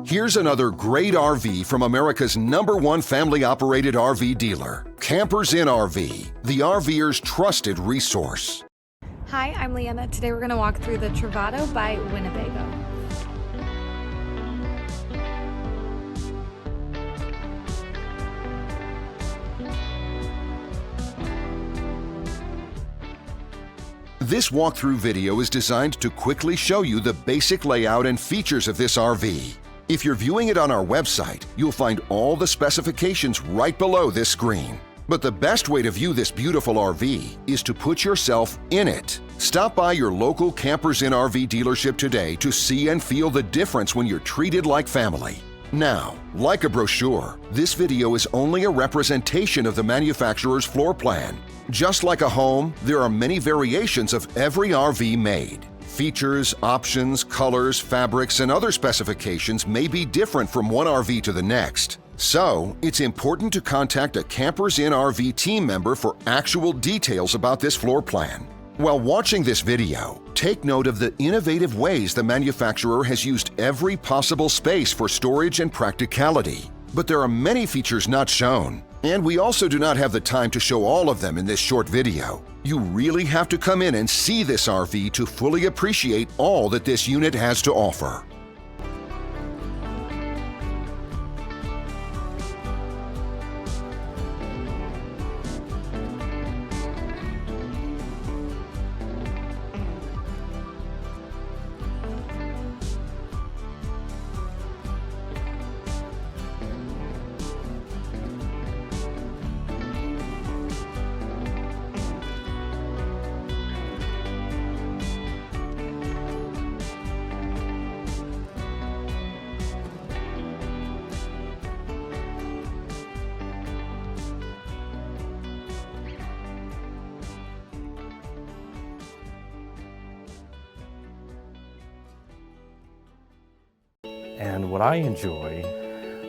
Here's another great RV from America's #1 family-operated RV dealer, Campers Inn RV, the RVer's trusted resource. Hi, I'm Leanna. Today we're going to walk through the Travato by Winnebago. This walkthrough video is designed to quickly show you the basic layout and features of this RV. If you're viewing it on our website, you'll find all the specifications right below this screen. But the best way to view this beautiful RV is to put yourself in it. Stop by your local Campers Inn RV dealership today to see and feel the difference when you're treated like family. Now, like a brochure, this video is only a representation of the manufacturer's floor plan. Just like a home, there are many variations of every RV made. Features, options, colors, fabrics, and other specifications may be different from one RV to the next. So, it's important to contact a Campers Inn RV team member for actual details about this floor plan. While watching this video, take note of the innovative ways the manufacturer has used every possible space for storage and practicality. But there are many features not shown, and we also do not have the time to show all of them in this short video. You really have to come in and see this RV to fully appreciate all that this unit has to offer. And what I enjoy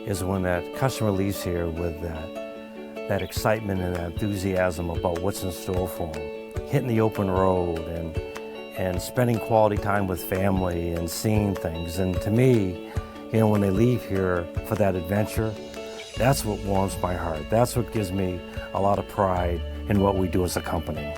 is when that customer leaves here with that excitement and that enthusiasm about what's in store for them. Hitting the open road and spending quality time with family and seeing things. And to me, you know, when they leave here for that adventure, that's what warms my heart. That's what gives me a lot of pride in what we do as a company.